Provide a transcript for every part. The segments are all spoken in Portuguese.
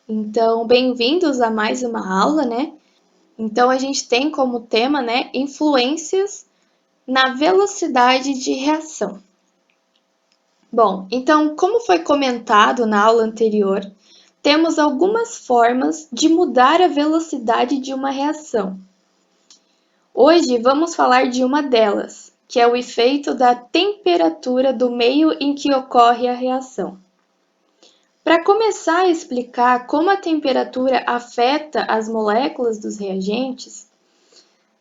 Então, bem-vindos a mais uma aula, né? Então, a gente tem como tema, né, influências na velocidade de reação. Bom, então, como foi comentado na aula anterior, temos algumas formas de mudar a velocidade de uma reação. Hoje vamos falar de uma delas, que é o efeito da temperatura do meio em que ocorre a reação. Para começar a explicar como a temperatura afeta as moléculas dos reagentes,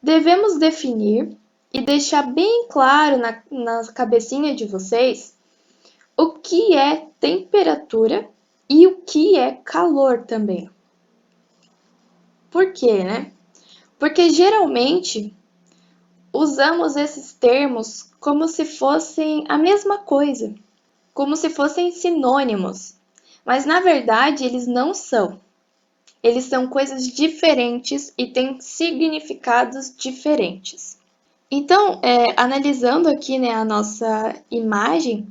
devemos definir e deixar bem claro na cabecinha de vocês o que é temperatura e o que é calor também. Por quê, né? Porque geralmente usamos esses termos como se fossem a mesma coisa, como se fossem sinônimos, mas na verdade eles não são. Eles são coisas diferentes e têm significados diferentes. Então, analisando aqui, né, a nossa imagem,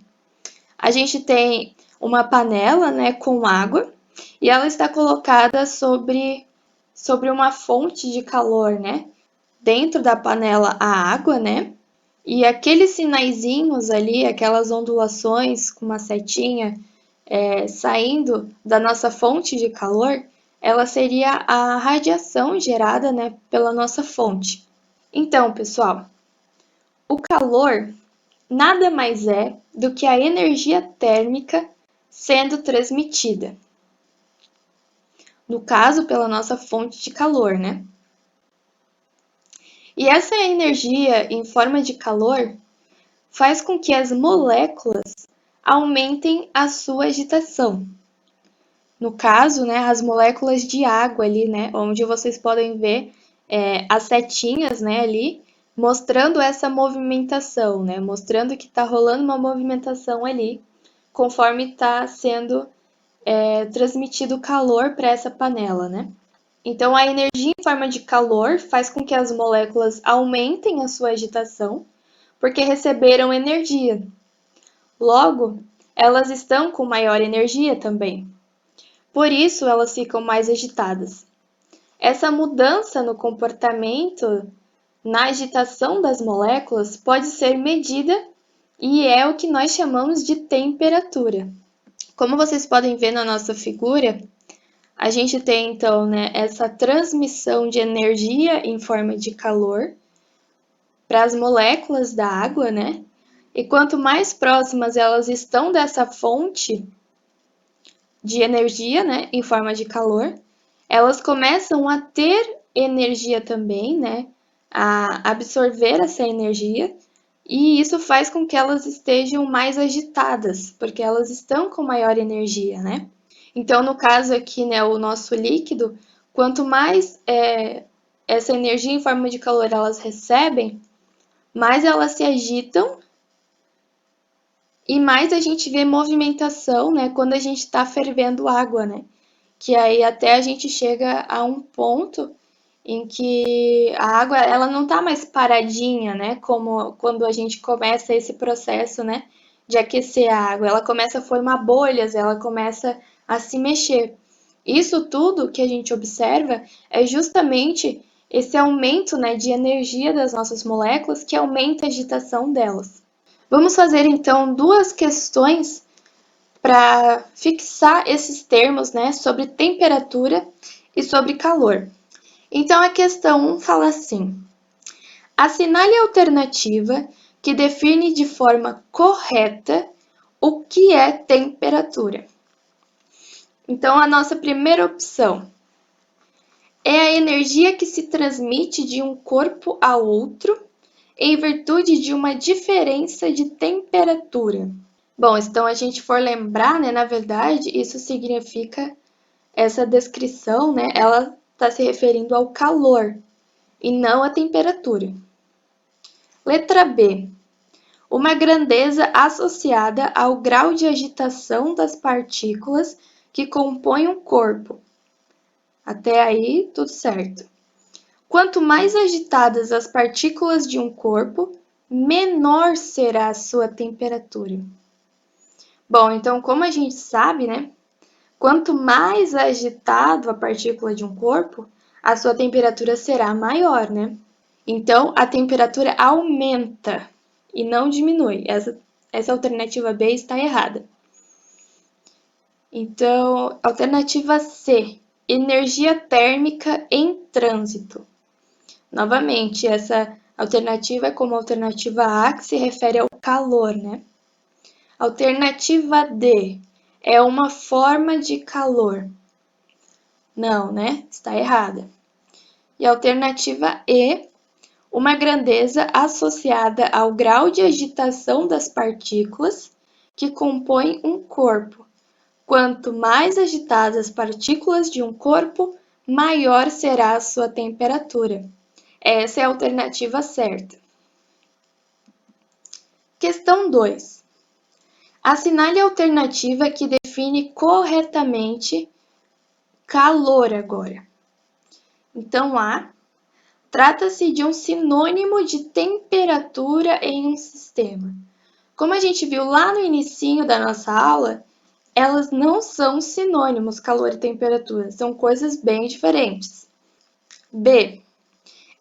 a gente tem uma panela, né, com água e ela está colocada sobre uma fonte de calor, né? Dentro da panela a água, né? E aqueles sinaizinhos ali, aquelas ondulações com uma setinha saindo da nossa fonte de calor, ela seria a radiação gerada, né, pela nossa fonte. Então, pessoal, o calor nada mais é do que a energia térmica sendo transmitida. No caso, pela nossa fonte de calor, né? E essa energia em forma de calor faz com que as moléculas aumentem a sua agitação. No caso, né, as moléculas de água ali, né, onde vocês podem ver as setinhas, né, ali, mostrando essa movimentação, né, mostrando que está rolando uma movimentação ali, conforme está sendo transmitido calor para essa panela, né. Então, a energia em forma de calor faz com que as moléculas aumentem a sua agitação, porque receberam energia. Logo, elas estão com maior energia também. Por isso, elas ficam mais agitadas. Essa mudança no comportamento, na agitação das moléculas, pode ser medida e é o que nós chamamos de temperatura. Como vocês podem ver na nossa figura, a gente tem então, né, essa transmissão de energia em forma de calor para as moléculas da água, né? E quanto mais próximas elas estão dessa fonte de energia, né, em forma de calor, elas começam a ter energia também, né, a absorver essa energia, e isso faz com que elas estejam mais agitadas, porque elas estão com maior energia, né? Então, no caso aqui, né, o nosso líquido, quanto mais essa energia em forma de calor elas recebem, mais elas se agitam e mais a gente vê movimentação, né, quando a gente está fervendo água, né? Que aí até a gente chega a um ponto em que a água ela não está mais paradinha, né? Como quando a gente começa esse processo, né, de aquecer a água, ela começa a formar bolhas, ela começa a se mexer. Isso tudo que a gente observa é justamente esse aumento, né, de energia das nossas moléculas que aumenta a agitação delas. Vamos fazer então duas questões para fixar esses termos, né, sobre temperatura e sobre calor. Então, a questão 1 fala assim: assinale a alternativa que define de forma correta o que é temperatura. Então, a nossa primeira opção é a energia que se transmite de um corpo a outro em virtude de uma diferença de temperatura. Bom, então a gente for lembrar, né, na verdade, isso significa essa descrição, né, ela está se referindo ao calor e não à temperatura. Letra B. Uma grandeza associada ao grau de agitação das partículas que compõem o corpo. Até aí, tudo certo. Quanto mais agitadas as partículas de um corpo, menor será a sua temperatura. Bom, então, como a gente sabe, né? Quanto mais agitado a partícula de um corpo, a sua temperatura será maior, né? Então, a temperatura aumenta e não diminui. Essa alternativa B está errada. Então, alternativa C, energia térmica em trânsito. Novamente, essa alternativa é como a alternativa A, que se refere ao calor, né? Alternativa D, é uma forma de calor. Não, né? Está errada. E a alternativa E, uma grandeza associada ao grau de agitação das partículas que compõem um corpo. Quanto mais agitadas as partículas de um corpo, maior será a sua temperatura. Essa é a alternativa certa. Questão 2. Assinale a alternativa que define corretamente calor agora. Então, A, trata-se de um sinônimo de temperatura em um sistema. Como a gente viu lá no inicinho da nossa aula, elas não são sinônimos, calor e temperatura, são coisas bem diferentes. B,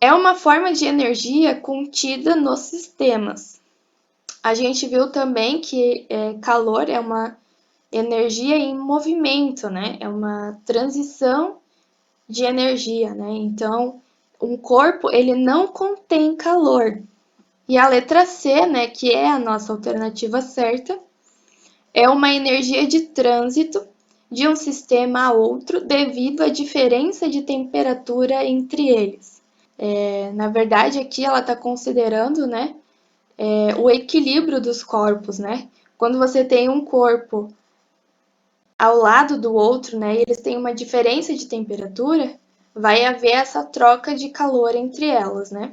é uma forma de energia contida nos sistemas. A gente viu também que calor é uma energia em movimento, né? É uma transição de energia, né? Então, um corpo, ele não contém calor. E a letra C, né, que é a nossa alternativa certa, é uma energia de trânsito de um sistema a outro devido à diferença de temperatura entre eles. Na verdade, aqui ela está considerando, né, o equilíbrio dos corpos, né? Quando você tem um corpo ao lado do outro, né, e eles têm uma diferença de temperatura, vai haver essa troca de calor entre elas, né?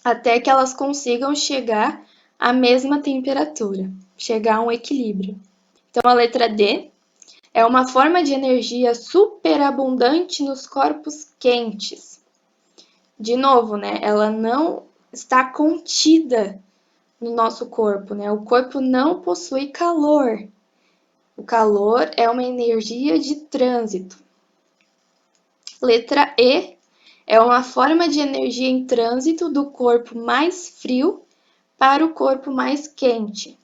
Até que elas consigam chegar à mesma temperatura, chegar a um equilíbrio. Então, a letra D é uma forma de energia superabundante nos corpos quentes. De novo, né, ela não está contida no nosso corpo, né? O corpo não possui calor. O calor é uma energia de trânsito. Letra E é uma forma de energia em trânsito do corpo mais frio para o corpo mais quente.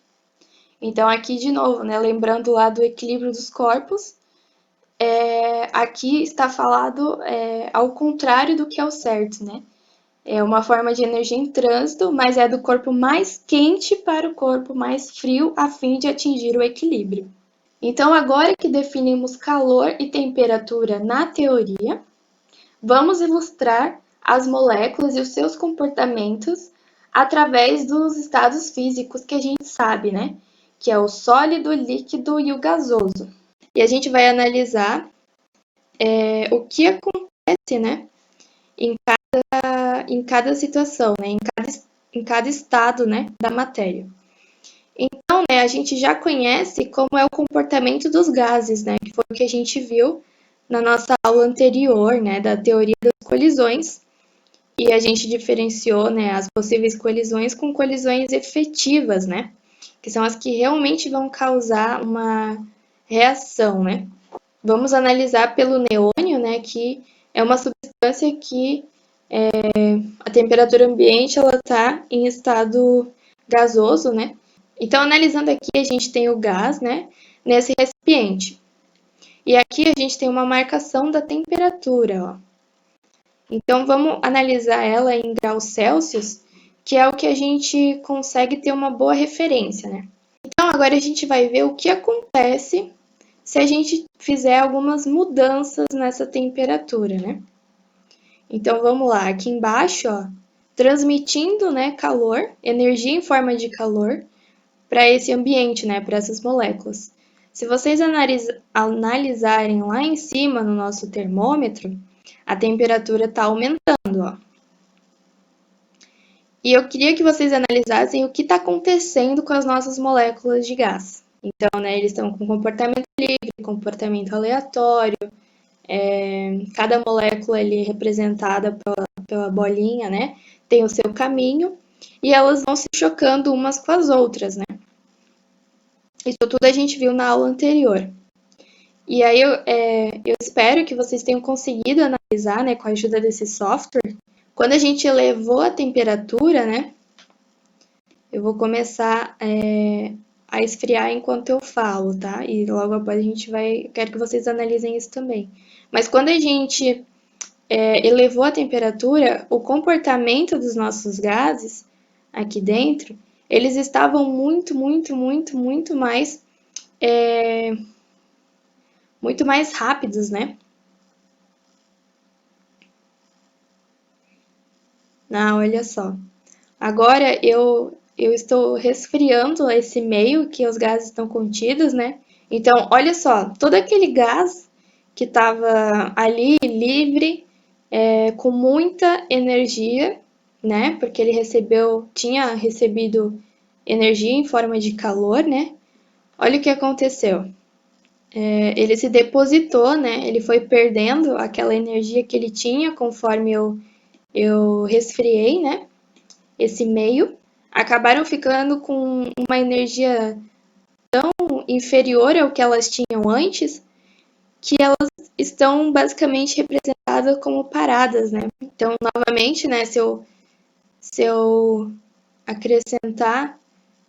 Então, aqui de novo, né, lembrando lá do equilíbrio dos corpos, aqui está falado ao contrário do que é o certo, né? É uma forma de energia em trânsito, mas é do corpo mais quente para o corpo mais frio, a fim de atingir o equilíbrio. Então, agora que definimos calor e temperatura na teoria, vamos ilustrar as moléculas e os seus comportamentos através dos estados físicos que a gente sabe, né? Que é o sólido, o líquido e o gasoso. E a gente vai analisar o que acontece, né? Em cada situação, né? Em cada estado, né? Da matéria. Então, né, a gente já conhece como é o comportamento dos gases, né? Que foi o que a gente viu na nossa aula anterior, né? Da teoria das colisões. E a gente diferenciou, né, as possíveis colisões com colisões efetivas, né? Que são as que realmente vão causar uma reação, né? Vamos analisar pelo neônio, né, que é uma substância que a temperatura ambiente ela está em estado gasoso, né? Então, analisando aqui, a gente tem o gás, né, nesse recipiente. E aqui a gente tem uma marcação da temperatura, ó. Então, vamos analisar ela em graus Celsius, que é o que a gente consegue ter uma boa referência, né? Então, agora a gente vai ver o que acontece se a gente fizer algumas mudanças nessa temperatura, né? Então, vamos lá. Aqui embaixo, ó, transmitindo, né, calor, energia em forma de calor, para esse ambiente, né, para essas moléculas. Se vocês analisarem lá em cima no nosso termômetro, a temperatura está aumentando, ó. E eu queria que vocês analisassem o que está acontecendo com as nossas moléculas de gás. Então, né, eles estão com comportamento livre, comportamento aleatório, cada molécula ali representada pela bolinha, né, tem o seu caminho, e elas vão se chocando umas com as outras, né. Isso tudo a gente viu na aula anterior. E aí eu espero que vocês tenham conseguido analisar, né, com a ajuda desse software. Quando a gente elevou a temperatura, né, eu vou começar a esfriar enquanto eu falo, tá? E logo após a gente vai... Quero que vocês analisem isso também. Mas quando a gente elevou a temperatura, o comportamento dos nossos gases aqui dentro, eles estavam muito mais rápidos, né? Ah, olha só. Agora eu estou resfriando esse meio que os gases estão contidos, né? Então, olha só, todo aquele gás que estava ali livre, com muita energia, né? Porque ele tinha recebido energia em forma de calor, né? Olha o que aconteceu. Ele se depositou, né? Ele foi perdendo aquela energia que ele tinha conforme eu resfriei, né? Esse meio. Acabaram ficando com uma energia inferior ao que elas tinham antes, que elas estão basicamente representadas como paradas, né? Então, novamente, né? Se eu acrescentar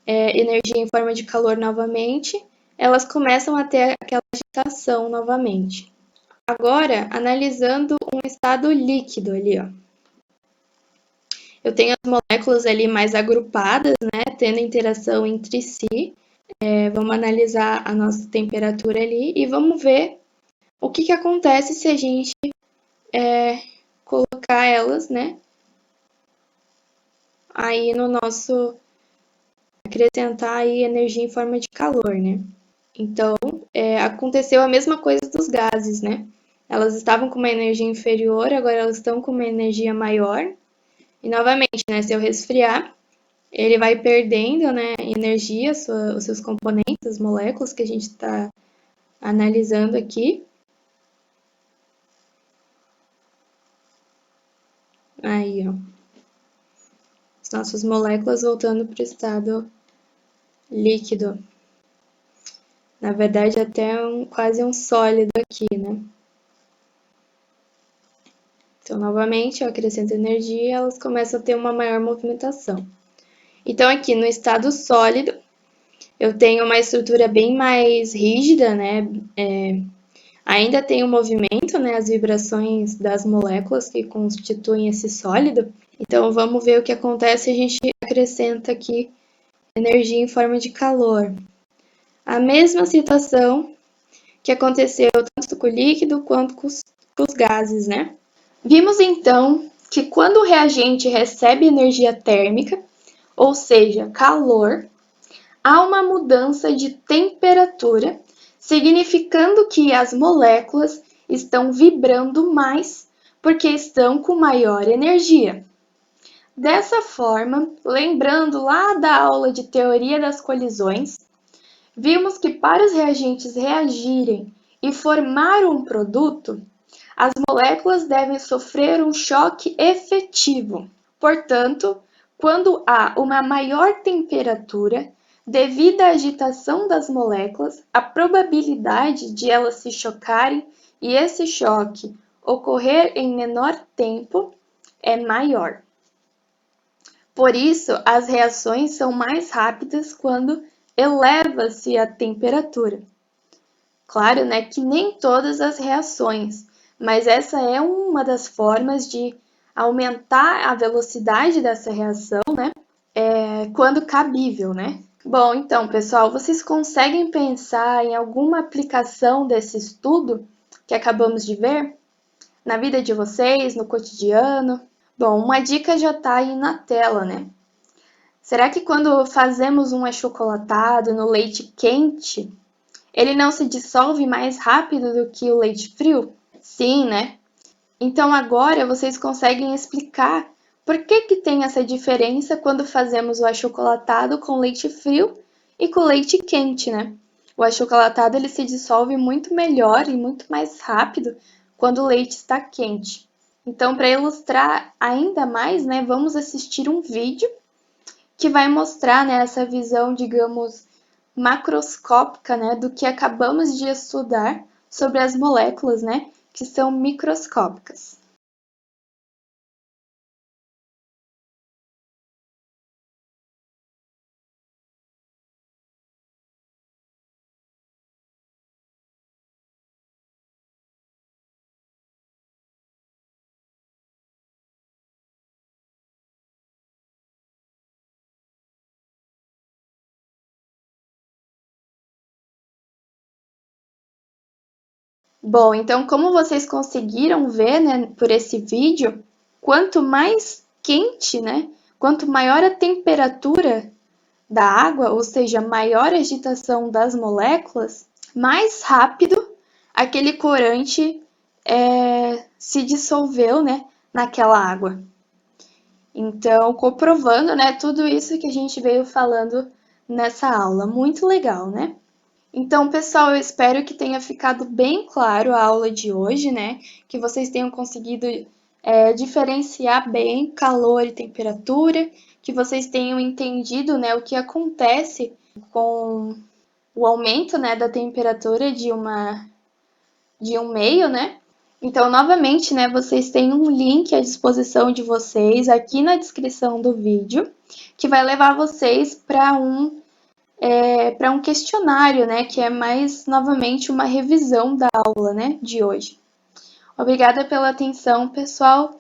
energia em forma de calor novamente, elas começam a ter aquela agitação novamente. Agora, analisando um estado líquido ali, ó. Eu tenho as moléculas ali mais agrupadas, né, tendo interação entre si. Vamos analisar a nossa temperatura ali e vamos ver o que acontece se a gente colocar elas, né, aí no nosso... acrescentar aí energia em forma de calor, né? Então, aconteceu a mesma coisa dos gases, né? Elas estavam com uma energia inferior, agora elas estão com uma energia maior. E novamente, né, se eu resfriar, ele vai perdendo, né, energia, os seus componentes, as moléculas que a gente está analisando aqui. Aí, ó. As nossas moléculas voltando para o estado líquido. Na verdade, até quase um sólido aqui, né? Então, novamente, eu acrescento energia e elas começam a ter uma maior movimentação. Então, aqui no estado sólido, eu tenho uma estrutura bem mais rígida, né? Ainda tem o movimento, né? As vibrações das moléculas que constituem esse sólido. Então, vamos ver o que acontece se a gente acrescenta aqui energia em forma de calor. A mesma situação que aconteceu tanto com o líquido quanto com os gases, né? Vimos então que quando o reagente recebe energia térmica, ou seja, calor, há uma mudança de temperatura, significando que as moléculas estão vibrando mais porque estão com maior energia. Dessa forma, lembrando lá da aula de teoria das colisões, vimos que para os reagentes reagirem e formar um produto, as moléculas devem sofrer um choque efetivo. Portanto, quando há uma maior temperatura, devido à agitação das moléculas, a probabilidade de elas se chocarem e esse choque ocorrer em menor tempo é maior. Por isso, as reações são mais rápidas quando eleva-se a temperatura. Claro, né, que nem todas as reações, mas essa é uma das formas de aumentar a velocidade dessa reação, né, quando cabível, né? Bom, então, pessoal, vocês conseguem pensar em alguma aplicação desse estudo que acabamos de ver na vida de vocês, no cotidiano? Bom, uma dica já está aí na tela, né? Será que quando fazemos um achocolatado no leite quente, ele não se dissolve mais rápido do que o leite frio? Sim, né? Então agora vocês conseguem explicar por que tem essa diferença quando fazemos o achocolatado com leite frio e com leite quente, né? O achocolatado ele se dissolve muito melhor e muito mais rápido quando o leite está quente. Então, para ilustrar ainda mais, né, vamos assistir um vídeo que vai mostrar, né, essa visão, digamos, macroscópica, né, do que acabamos de estudar sobre as moléculas, né, que são microscópicas. Bom, então como vocês conseguiram ver, né, por esse vídeo, quanto mais quente, né, quanto maior a temperatura da água, ou seja, maior a agitação das moléculas, mais rápido aquele corante se dissolveu, né, naquela água. Então, comprovando, né, tudo isso que a gente veio falando nessa aula. Muito legal, né? Então, pessoal, eu espero que tenha ficado bem claro a aula de hoje, né? Que vocês tenham conseguido diferenciar bem calor e temperatura, que vocês tenham entendido, né, o que acontece com o aumento, né, da temperatura de um meio, né? Então, novamente, né, vocês têm um link à disposição de vocês aqui na descrição do vídeo, que vai levar vocês para um questionário, né, que é mais, novamente, uma revisão da aula, né, de hoje. Obrigada pela atenção, pessoal.